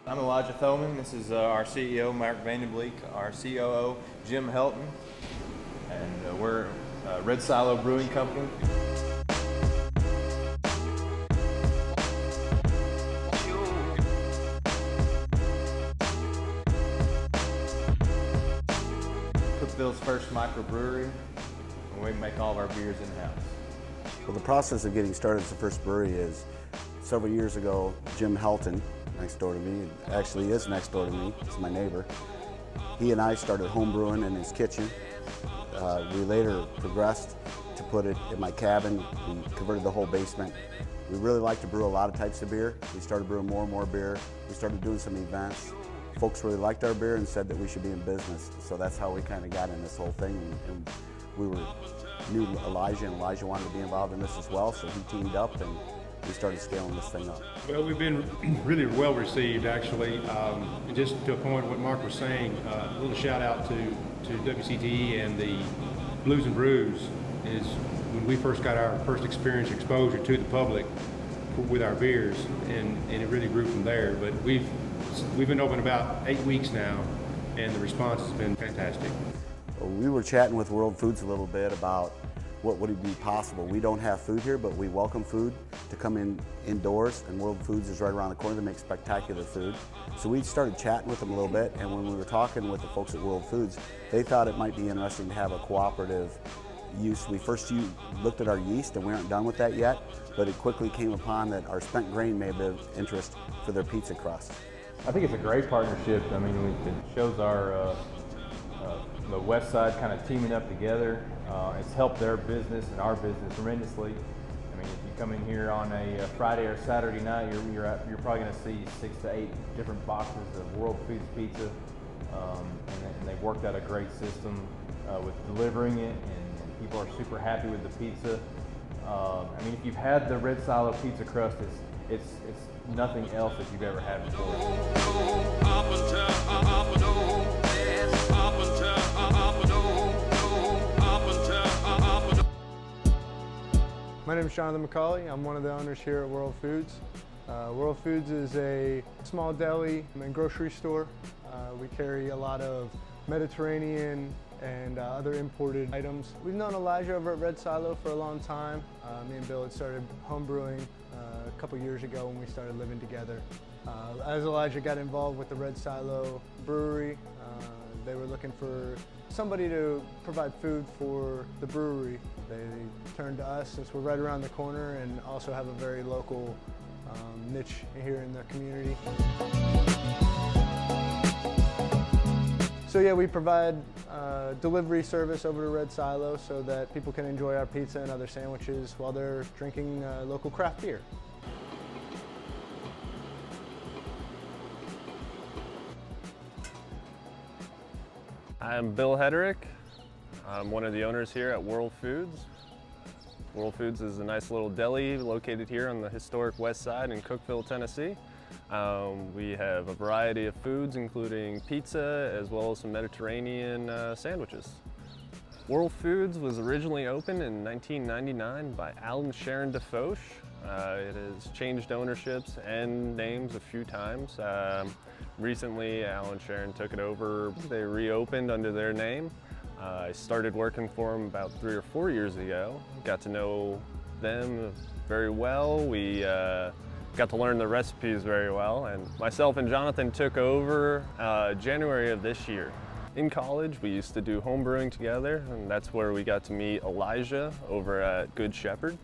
I'm Elijah Thomen. This is our CEO, Mark Bleek, our COO, Jim Helton, and we're Red Silo Brewing Company. Cookeville's first microbrewery, and we make all of our beers in-house. Well, the process of getting started as the first brewery is several years ago, Jim Helton, next door to me, actually is next door to me, he's my neighbor. He and I started home brewing in his kitchen. We later progressed to put it in my cabin. We converted the whole basement. We really like to brew a lot of types of beer. We started brewing more and more beer. We started doing some events. Folks really liked our beer and said that we should be in business. So that's how we kind of got in this whole thing. And we knew Elijah, and Elijah wanted to be involved in this as well, so he teamed up and we started scaling this thing up. Well, we've been really well received, actually. Just to a point what Mark was saying, a little shout out to WCTE and the Blues and Brews is when we first got our first experience, exposure to the public with our beers, and it really grew from there. But we've been open about 8 weeks now, and the response has been fantastic. We were chatting with World Foods a little bit about what would it be possible. We don't have food here, but we welcome food to come indoors, and World Foods is right around the corner to make spectacular food. So we started chatting with them a little bit, and when we were talking with the folks at World Foods, they thought it might be interesting to have a cooperative use. We first looked at our yeast, and we aren't done with that yet, but it quickly came upon that our spent grain may be of interest for their pizza crust. I think it's a great partnership. I mean, it shows our the West Side kind of teaming up together. It's helped their business and our business tremendously. I mean, if you come in here on a Friday or Saturday night, you're probably going to see 6 to 8 different boxes of World Foods pizza, and they've worked out a great system with delivering it, and people are super happy with the pizza. I mean, if you've had the Red Silo pizza crust, it's nothing else that you've ever had before. My name is Jonathan McCauley. I'm one of the owners here at World Foods. World Foods is a small deli and grocery store. We carry a lot of Mediterranean and other imported items. We've known Elijah over at Red Silo for a long time. Me and Bill had started home brewing a couple years ago when we started living together. As Elijah got involved with the Red Silo brewery, they were looking for somebody to provide food for the brewery. They turned to us since we're right around the corner and also have a very local niche here in the community. So yeah, we provide delivery service over to Red Silo so that people can enjoy our pizza and other sandwiches while they're drinking local craft beer. I'm Bill Hedderick. I'm one of the owners here at World Foods. World Foods is a nice little deli located here on the historic West Side in Cookeville, Tennessee. We have a variety of foods, including pizza as well as some Mediterranean sandwiches. World Foods was originally opened in 1999 by Alan Sharon DeFoche. It has changed ownerships and names a few times. Recently, Alan Sharon took it over. They reopened under their name. I started working for them about 3 or 4 years ago. Got to know them very well. We got to learn the recipes very well, and myself and Jonathan took over January of this year. In college, we used to do home brewing together, and that's where we got to meet Elijah over at Good Shepherd.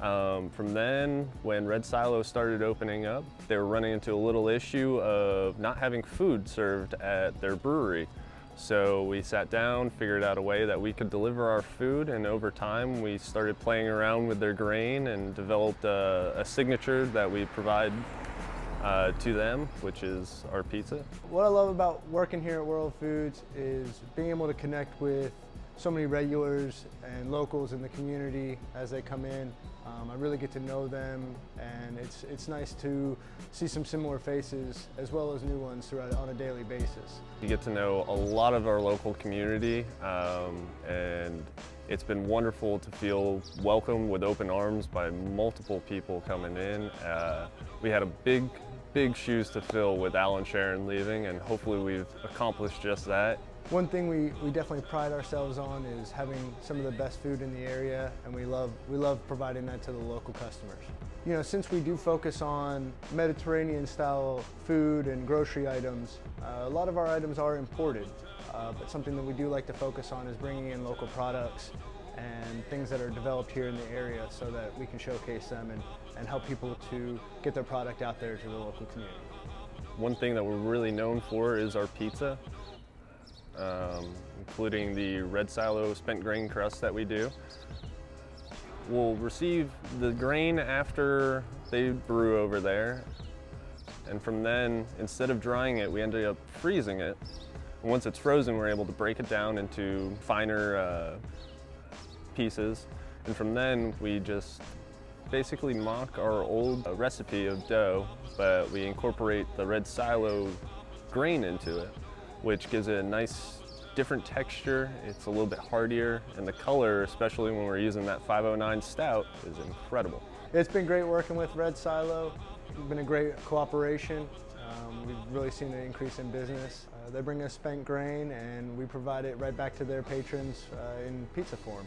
From then, when Red Silo started opening up, they were running into a little issue of not having food served at their brewery. So we sat down, figured out a way that we could deliver our food, and over time we started playing around with their grain and developed a signature that we provide to them, which is our pizza. What I love about working here at World Foods is being able to connect with so many regulars and locals in the community as they come in. I really get to know them, and it's nice to see some similar faces as well as new ones throughout on a daily basis. You get to know a lot of our local community, and it's been wonderful to feel welcomed with open arms by multiple people coming in. We had a big big shoes to fill with Alan Sharon leaving, and hopefully we've accomplished just that. One thing we definitely pride ourselves on is having some of the best food in the area, and we love providing that to the local customers. You know, since we do focus on Mediterranean style food and grocery items, a lot of our items are imported, but something that we do like to focus on is bringing in local products and things that are developed here in the area so that we can showcase them and help people to get their product out there to the local community. One thing that we're really known for is our pizza, including the red silo spent grain crust that we do. We'll receive the grain after they brew over there, and from then, instead of drying it, we ended up freezing it. And once it's frozen, we're able to break it down into finer pieces, and from then we just basically mock our old recipe of dough, but we incorporate the red silo grain into it, which gives it a nice different texture. It's a little bit heartier, and the color, especially when we're using that 509 stout, is incredible. It's been great working with Red Silo. It's been a great cooperation. We've really seen an increase in business. They bring us spent grain and we provide it right back to their patrons in pizza form.